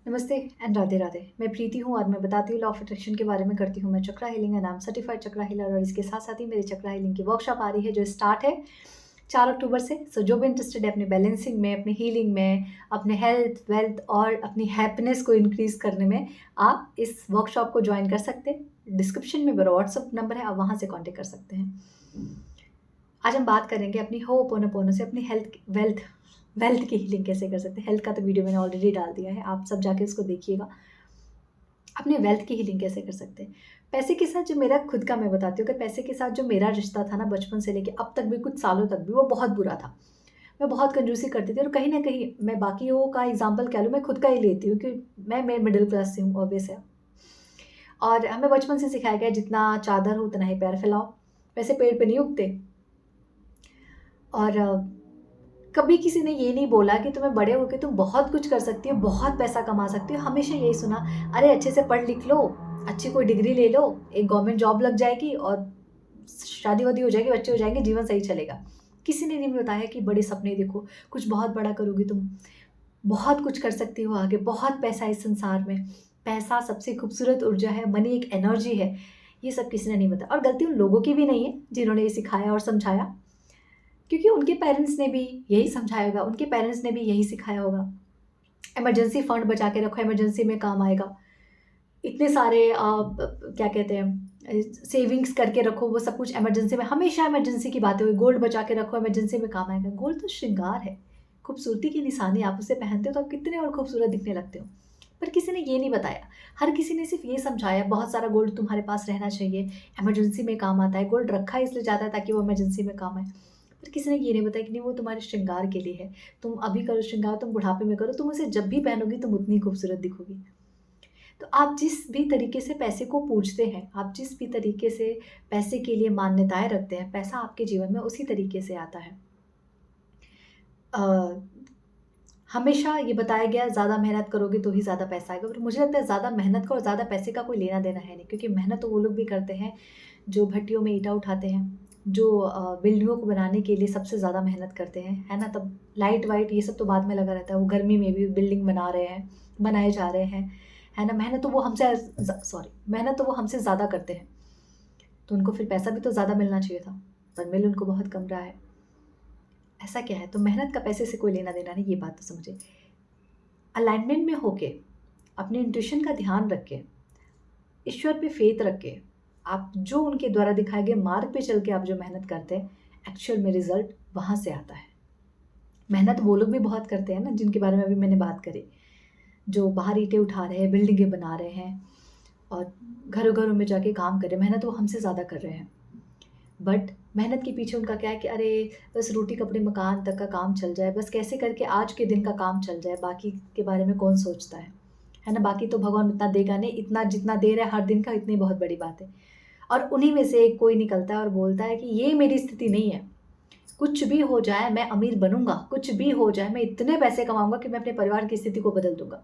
नमस्ते एंड राधे राधे। मैं प्रीति हूँ और मैं बताती हूँ लॉ ऑफ अट्रैक्शन के बारे में करती हूँ मैं chakra healing and I am certified chakra healer. और इसके साथ साथ ही मेरी चक्रा हीलिंग की वर्कशॉप आ रही है जो स्टार्ट है 4 अक्टूबर से। सो जो भी इंटरेस्टेड है अपने बैलेंसिंग में, अपनी हीलिंग में, अपने हेल्थ वेल्थ और अपनी हैप्पीनेस को इंक्रीज करने में, आप इस वर्कशॉप को ज्वाइन कर सकते हैं। डिस्क्रिप्शन में मेरा व्हाट्सअप नंबर है, आप वहाँ से कॉन्टेक्ट कर सकते हैं। आज हम बात करेंगे अपनी होपोनोपोनो से अपनी हेल्थ वेल्थ की हीलिंग कैसे कर सकते हैं। हेल्थ का तो वीडियो मैंने ऑलरेडी डाल दिया है, आप सब जाके उसको देखिएगा। अपने वेल्थ की हीलिंग कैसे कर सकते हैं। पैसे के साथ जो मेरा खुद का मैं बताती हूँ कि पैसे के साथ जो मेरा रिश्ता था ना, बचपन से लेके अब तक भी, कुछ सालों तक भी, वो बहुत बुरा था। मैं बहुत कंजूसी करती थी और कहीं ना कहीं मैं बाकियों का एग्जाम्पल कह लूँ, मैं खुद का ही लेती हूँ कि मैं मिडिल क्लास से हूँ ऑब्वियस है। और हमें बचपन से सिखाया गया जितना चादर हो उतना ही पैर फैलाओ, वैसे पेड़ पे नहीं उगते। और कभी किसी ने ये नहीं बोला कि तुम्हें बड़े होकर तुम बहुत कुछ कर सकती हो, बहुत पैसा कमा सकती हो। हमेशा यही सुना, अरे अच्छे से पढ़ लिख लो, अच्छी कोई डिग्री ले लो, एक गवर्नमेंट जॉब लग जाएगी और शादी वादी हो जाएगी, बच्चे हो जाएंगे, जीवन सही चलेगा। किसी ने नहीं बताया कि बड़े सपने देखो, कुछ बहुत बड़ा करोगी तुम, बहुत कुछ कर सकती हो आगे, बहुत पैसा है इस संसार में। पैसा सबसे खूबसूरत ऊर्जा है, मनी एक एनर्जी है। ये सब किसी ने नहीं बताया और गलती उन लोगों की भी नहीं है जिन्होंने ये सिखाया और समझाया, क्योंकि उनके पेरेंट्स ने भी यही समझाया होगा, उनके पेरेंट्स ने भी यही सिखाया होगा। इमरजेंसी फंड बचा के रखो, इमरजेंसी में काम आएगा। इतने सारे क्या कहते हैं, सेविंग्स करके रखो, वो सब कुछ इमरजेंसी में, हमेशा इमरजेंसी की बातें हुई। गोल्ड बचा के रखो, इमरजेंसी में काम आएगा। गोल्ड तो श्रृंगार है, खूबसूरती की निशानी। आप उसे पहनते हो तो आप कितने और खूबसूरत दिखने लगते हो। पर किसी ने ये नहीं बताया। हर किसी ने सिर्फ ये समझाया बहुत सारा गोल्ड तुम्हारे पास रहना चाहिए, इमरजेंसी में काम आता है। गोल्ड रखा इसलिए जाता है ताकि वो इमरजेंसी में काम आए। पर किसी ने ये नहीं बताया कि नहीं, वो तुम्हारे श्रृंगार के लिए है। तुम अभी करो श्रृंगार, तुम बुढ़ापे में करो, तुम उसे जब भी पहनोगी तुम उतनी खूबसूरत दिखोगी। तो आप जिस भी तरीके से पैसे को पूजते हैं, आप जिस भी तरीके से पैसे के लिए मान्यताएं रखते हैं, पैसा आपके जीवन में उसी तरीके से आता है। अ, हमेशा ये बताया गया ज़्यादा मेहनत करोगे तो ही ज़्यादा पैसा आएगा, पर मुझे लगता है ज़्यादा मेहनत का और ज़्यादा पैसे का कोई लेना देना है नहीं। क्योंकि मेहनत तो वो लोग भी करते हैं जो भट्टियों में ईंटा उठाते हैं, जो बिल्डिंगों को बनाने के लिए सबसे ज़्यादा मेहनत करते हैं, है ना। तब लाइट वाइट ये सब तो बाद में लगा रहता है, वो गर्मी में भी बिल्डिंग बना रहे हैं, बनाए जा रहे हैं, है ना। मेहनत तो वो हमसे ज़्यादा करते हैं, तो उनको फिर पैसा भी तो ज़्यादा मिलना चाहिए था, पर मिल उनको बहुत कम रहा है। ऐसा क्या है, तो मेहनत का पैसे से कोई लेना देना नहीं, ये बात तो समझे। अलाइनमेंट में होके, अपने इंट्यूशन का ध्यान रख के, ईश्वर पे फेथ रख के, आप जो उनके द्वारा दिखाए गए मार्ग पे चल के आप जो मेहनत करते हैं, एक्चुअल में रिजल्ट वहाँ से आता है। मेहनत वो लोग भी बहुत करते हैं ना, जिनके बारे में अभी मैंने बात करी, जो बाहर ईंटें उठा रहे हैं, बिल्डिंगें बना रहे हैं और घरों घरों में जाके काम कर रहे हैं। मेहनत वो हमसे ज़्यादा कर रहे हैं, बट मेहनत के पीछे उनका क्या है कि अरे बस रोटी कपड़े मकान तक का काम चल जाए, बस कैसे करके आज के दिन का काम चल जाए, बाकी के बारे में कौन सोचता है ना। बाकी तो भगवान उतना देगा नहीं, इतना जितना दे रहा है हर दिन का, इतनी बहुत बड़ी बात है। और उन्हीं में से एक कोई निकलता है और बोलता है कि ये मेरी स्थिति नहीं है, कुछ भी हो जाए मैं अमीर बनूंगा, कुछ भी हो जाए मैं इतने पैसे कमाऊंगा कि मैं अपने परिवार की स्थिति को बदल दूंगा।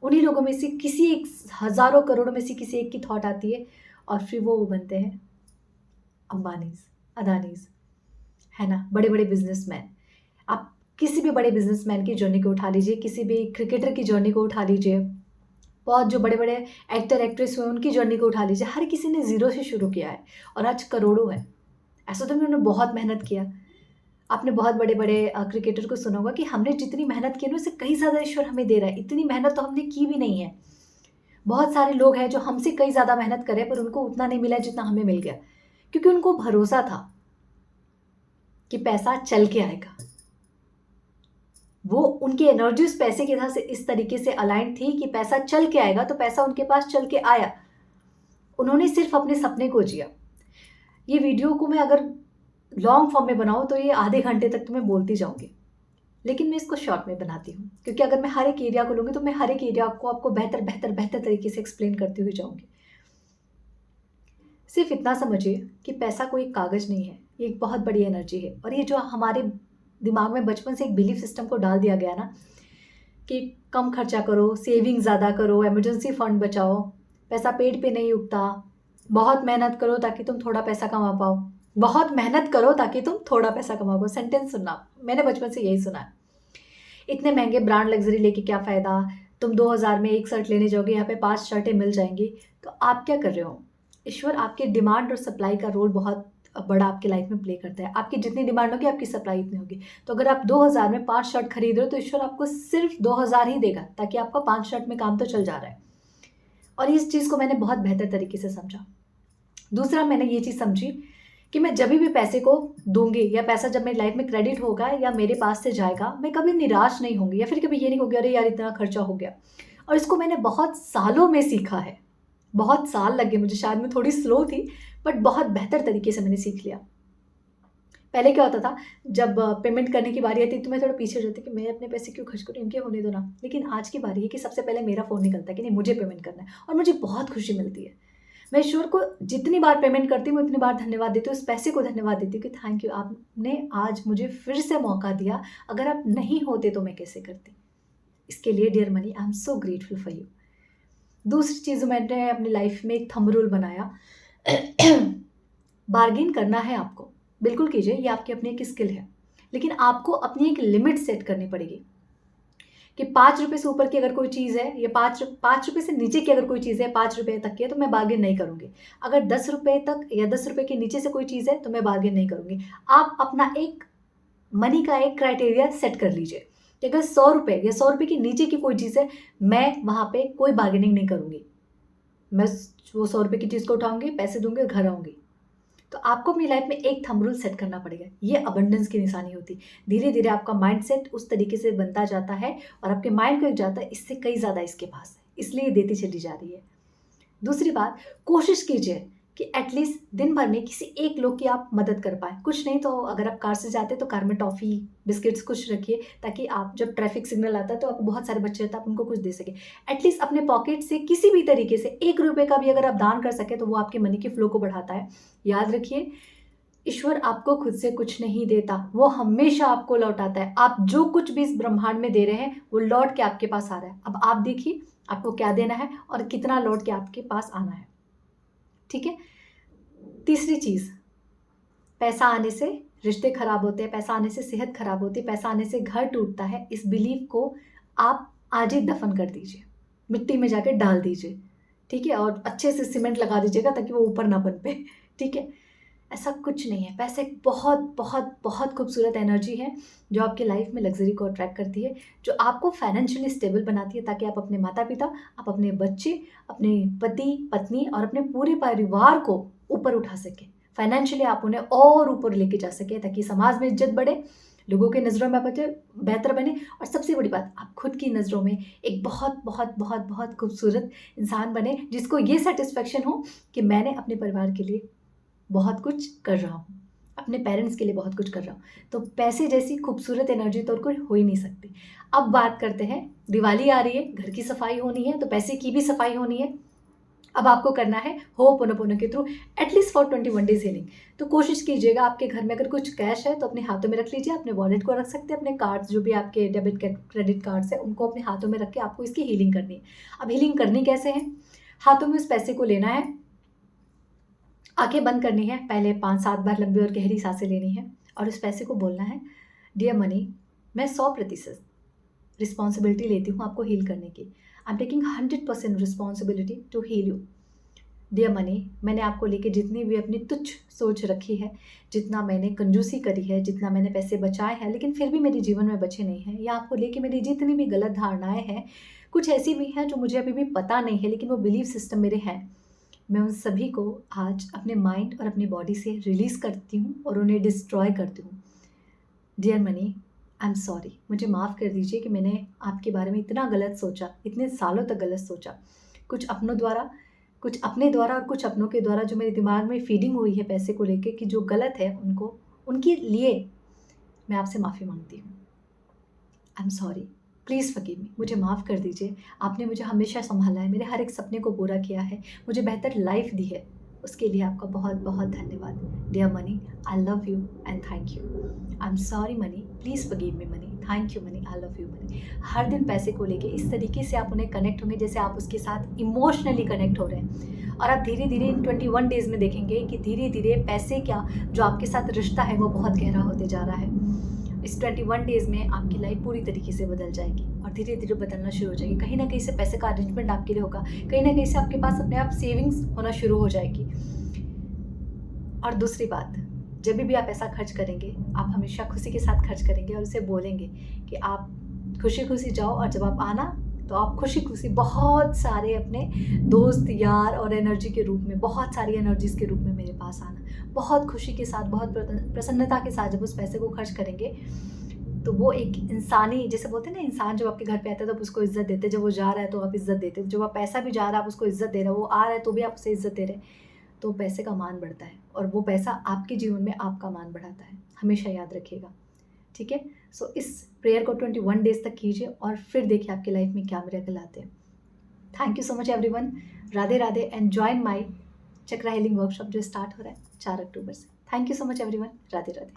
उन्हीं लोगों में से किसी एक, हजारों करोड़ों में से किसी एक की थॉट आती है और फिर वो बनते हैं अंबानीज, अदानीज, है ना, बड़े बड़े बिजनेसमैन। आप किसी भी बड़े बिजनेसमैन की जर्नी को उठा लीजिए, किसी भी क्रिकेटर की जर्नी को उठा लीजिए, बहुत जो बड़े बड़े एक्टर एक्ट्रेस हुए उनकी जर्नी को उठा लीजिए, हर किसी ने ज़ीरो से शुरू किया है और आज करोड़ों है। ऐसा तो नहीं उन्होंने बहुत मेहनत किया। आपने बहुत बड़े बड़े क्रिकेटर को सुना होगा कि हमने जितनी मेहनत की है ना, उससे कई ज़्यादा ईश्वर हमें दे रहा है। इतनी मेहनत तो हमने की भी नहीं है। बहुत सारे लोग हैं जो हमसे कई ज़्यादा मेहनत करे पर उनको उतना नहीं मिला जितना हमें मिल गया, क्योंकि उनको भरोसा था कि पैसा चल के आएगा। वो उनकी एनर्जी उस पैसे के साथ इस तरीके से अलाइन थी कि पैसा चल के आएगा, तो पैसा उनके पास चल के आया। उन्होंने सिर्फ अपने सपने को जिया। ये वीडियो को मैं अगर लॉन्ग फॉर्म में बनाऊँ तो ये आधे घंटे तक तो मैं बोलती जाऊँगी, लेकिन मैं इसको शॉर्ट में बनाती हूँ, क्योंकि अगर मैं हर एक एरिया को लूँगी तो मैं हर एक एरिया को आपको बेहतर बेहतर बेहतर तरीके से एक्सप्लेन करती हुई जाऊँगी। सिर्फ इतना समझिए कि पैसा कोई कागज़ नहीं है, ये एक बहुत बड़ी एनर्जी है। और ये जो हमारे दिमाग में बचपन से एक बिलीफ सिस्टम को डाल दिया गया ना, कि कम खर्चा करो, सेविंग ज़्यादा करो, इमरजेंसी फंड बचाओ, पैसा पेड़ पे नहीं उगता, बहुत मेहनत करो ताकि तुम थोड़ा पैसा कमा पाओ, बहुत मेहनत करो ताकि तुम थोड़ा पैसा कमा पाओ। सेंटेंस सुनना मैंने बचपन से यही सुना है। इतने महंगे ब्रांड लग्जरी लेके क्या फ़ायदा, तुम 2000 में एक शर्ट लेने जाओगे, यहाँ पे 5 शर्टें मिल जाएँगी। तो आप क्या कर रहे हो? ईश्वर आपके डिमांड और सप्लाई का रोल बहुत बड़ा आपकी लाइफ में प्ले करता है। आपकी जितनी डिमांड होगी, आपकी सप्लाई उतनी होगी। तो अगर आप 2000 में 5 शर्ट खरीद रहे हो, तो ईश्वर आपको सिर्फ़ 2000 ही देगा, ताकि आपका 5 शर्ट में काम तो चल जा रहा है। और इस चीज़ को मैंने बहुत बेहतर तरीके से समझा। दूसरा मैंने ये चीज़ समझी कि मैं जभी भी पैसे को दूँगी या पैसा जब मेरी लाइफ में क्रेडिट होगा या मेरे पास से जाएगा, मैं कभी निराश नहीं होंगी या फिर कभी ये नहीं कहूँगी अरे यार इतना खर्चा हो गया। और इसको मैंने बहुत सालों में सीखा है। बहुत साल लगे मुझे, शायद मैं थोड़ी स्लो थी, बट बहुत बेहतर तरीके से मैंने सीख लिया। पहले क्या होता था, जब पेमेंट करने की बारी आती तो मैं थोड़ा पीछे हो जाती कि मैं अपने पैसे क्यों खर्च करूँ, इनके होने दो ना। लेकिन आज की बारी है कि सबसे पहले मेरा फ़ोन निकलता है कि नहीं, मुझे पेमेंट करना है और मुझे बहुत खुशी मिलती है। मैं ईश्वर को जितनी बार पेमेंट करती हूँ, उतनी बार धन्यवाद देती हूँ, उस पैसे को धन्यवाद देती हूँ कि थैंक यू, आपने आज मुझे फिर से मौका दिया। अगर आप नहीं होते तो मैं कैसे करती? इसके लिए dear money, I am so grateful for you. दूसरी चीज़, मैंने अपनी लाइफ में एक थंब रूल बनाया। बार्गेन करना है आपको, बिल्कुल कीजिए, ये आपकी अपनी एक स्किल है। लेकिन आपको अपनी एक लिमिट सेट करनी पड़ेगी कि ₹5 से ऊपर की अगर कोई चीज़ है या ₹5 से नीचे की अगर कोई चीज़ है, ₹5 तक की है, तो मैं बार्गेन नहीं करूँगी। अगर ₹10 तक या ₹10 के नीचे से कोई चीज़ है, तो मैं बार्गेन नहीं करूँगी। आप अपना एक मनी का एक क्राइटेरिया सेट कर लीजिए कि अगर ₹100 या ₹100 के नीचे की कोई चीज़ है, मैं वहाँ पे कोई बार्गेनिंग नहीं करूँगी। मैं वो ₹100 की चीज़ को उठाऊँगी, पैसे दूँगी और घर आऊँगी। तो आपको अपनी लाइफ में एक थंब रूल सेट करना पड़ेगा। ये अबंडेंस की निशानी होती है। धीरे-धीरे आपका माइंडसेट उस तरीके से बनता जाता है और आपके माइंड को एक जाता है, इससे कई ज़्यादा इसके पास है, इसलिए ये देती चली जा रही है। दूसरी बात, कोशिश कीजिए कि एटलीस्ट दिन भर में किसी एक लोग की आप मदद कर पाएँ। कुछ नहीं तो अगर आप कार से जाते हैं तो कार में टॉफ़ी, बिस्किट्स कुछ रखिए, ताकि आप जब ट्रैफिक सिग्नल आता है तो आपको बहुत सारे बच्चे रहते हैं, आप उनको कुछ दे सकें। एटलीस्ट अपने पॉकेट से किसी भी तरीके से ₹1 का भी अगर आप दान कर सकें, तो वो आपके मनी के फ्लो को बढ़ाता है। याद रखिए, ईश्वर आपको खुद से कुछ नहीं देता, वो हमेशा आपको लौटाता है। आप जो कुछ भी इस ब्रह्मांड में दे रहे हैं, वो लौट के आपके पास आ रहा है। अब आप देखिए आपको क्या देना है और कितना लौट के आपके पास आना है। ठीक है? तीसरी चीज़, पैसा आने से रिश्ते खराब होते हैं, पैसा आने से सेहत खराब होती है, पैसा आने से घर टूटता है। इस बिलीफ को आप आज ही दफ़न कर दीजिए, मिट्टी में जाके डाल दीजिए, ठीक है? और अच्छे से सीमेंट लगा दीजिएगा ताकि वो ऊपर ना पनपे, ठीक है? ऐसा कुछ नहीं है। पैसा एक बहुत, बहुत, बहुत खूबसूरत एनर्जी है, जो आपकी लाइफ में लग्ज़री को अट्रैक्ट करती है, जो आपको फाइनेंशियली स्टेबल बनाती है, ताकि आप अपने माता-पिता, आप अपने बच्चे, अपने पति-पत्नी और अपने पूरे परिवार को ऊपर उठा सकें। फाइनेंशियली आप उन्हें और ऊपर लेके जा सकें, ताकि समाज में इज़्ज़त बढ़े, लोगों की नज़रों में आप बेहतर बने और सबसे बड़ी बात, आप खुद की नज़रों में एक बहुत, बहुत, बहुत, बहुत खूबसूरत इंसान बने, जिसको ये सैटिस्फैक्शन हो कि मैंने अपने परिवार के लिए बहुत कुछ कर रहा हूँ, अपने पेरेंट्स के लिए बहुत कुछ कर रहा हूँ। तो पैसे जैसी खूबसूरत एनर्जी तो और कोई हो ही नहीं सकती। अब बात करते हैं, दिवाली आ रही है, घर की सफाई होनी है, तो पैसे की भी सफाई होनी है। अब आपको करना है हो'ओपोनोपोनो के through at least for 21 days healing. तो कोशिश कीजिएगा, आपके घर में अगर कुछ कैश है तो अपने हाथों में रख लीजिए, अपने वॉलेट को रख सकते हैं, अपने कार्ड्स जो भी आपके डेबिट क्रेडिट कार्ड्स हैं, उनको अपने हाथों में रख के आपको इसकी हीलिंग करनी है। अब हीलिंग करनी कैसे है? हाथों में उस पैसे को लेना है, आँखें बंद करनी है, पहले 5-7 बार लंबी और गहरी साँसें लेनी है और उस पैसे को बोलना है, डियर मनी, मैं 100% रिस्पॉन्सिबिलिटी लेती हूँ आपको हील करने की। I am taking 100% responsibility to heal you. Dear money, मैंने आपको लेके जितनी भी अपनी तुच्छ सोच रखी है, जितना मैंने कंजूसी करी है, जितना मैंने पैसे बचाए हैं लेकिन फिर भी मेरे जीवन में बचे नहीं हैं, या आपको लेके मेरी जितनी भी गलत धारणाएँ हैं, कुछ ऐसी भी हैं जो मुझे अभी भी पता नहीं है लेकिन वो बिलीफ सिस्टम मेरे हैं। मैं उन सभी को आज अपने माइंड और अपनी बॉडी से रिलीज़ करती हूँ और उन्हें डिस्ट्रॉय करती हूँ। Dear money, I am sorry, मुझे माफ़ कर दीजिए कि मैंने आपके बारे में इतना गलत सोचा, इतने सालों तक गलत सोचा। कुछ अपनों द्वारा, कुछ अपने द्वारा और कुछ अपनों के द्वारा जो मेरे दिमाग में फीडिंग हुई है पैसे को लेके कि जो गलत है उनको, उनके लिए मैं आपसे माफ़ी माँगती हूँ। I am sorry, please forgive me, मुझे माफ़ कर दीजिए। आपने मुझे हमेशा सँभाला है, मेरे हर एक सपने को पूरा किया है, मुझे बेहतर लाइफ़ दी है, उसके लिए आपका बहुत बहुत धन्यवाद। Dear money, I love you and thank you. I am sorry money, please forgive me money, thank you money, I love you money. हर दिन पैसे को लेके इस तरीके से आप उन्हें कनेक्ट होंगे जैसे आप उसके साथ इमोशनली कनेक्ट हो रहे हैं, और आप धीरे-धीरे इन 21 डेज़ में देखेंगे कि धीरे-धीरे पैसे क्या, जो आपके साथ रिश्ता है वो बहुत गहरा होते जा रहा है। इस 21 डेज़ में आपकी लाइफ पूरी तरीके से बदल जाएगी और धीरे धीरे बदलना शुरू हो जाएगी। कहीं ना कहीं से पैसे का अरेंजमेंट आपके लिए होगा, कहीं ना कहीं से आपके पास अपने आप सेविंग्स होना शुरू हो जाएगी। और दूसरी बात, जब भी आप पैसा खर्च करेंगे, आप हमेशा खुशी के साथ खर्च करेंगे और उसे बोलेंगे कि आप खुशी खुशी जाओ, और जब आप आना तो आप खुशी खुशी बहुत सारे अपने दोस्त यार और एनर्जी के रूप में, बहुत सारी एनर्जीज के रूप में मेरे पास आना। बहुत खुशी के साथ, बहुत प्रसन्नता के साथ जब उस पैसे को खर्च करेंगे, तो वो एक इंसानी, जैसे बोलते हैं ना, इंसान जब आपके घर पे आता है तो आप उसको इज्जत देते, जब वो जा रहा है तो आप इज्जत देते, जब आप पैसा भी जा रहा है आप उसको इज्जत दे रहे हो, वो आ रहा है तो भी आप उसे इज्जत दे रहे हैं, तो पैसे का मान बढ़ता है और वो पैसा आपके जीवन में आपका मान बढ़ाता है। हमेशा याद रखिएगा, ठीक है। सो इस प्रेयर को 21 डेज तक कीजिए और फिर देखिए आपकी लाइफ में क्या मिरेकल आते हैं। Thank you so much everyone. Radhe Radhe and join my chakra healing workshop जो स्टार्ट हो रहा है 4 अक्टूबर से। Thank you so much everyone. Radhe Radhe.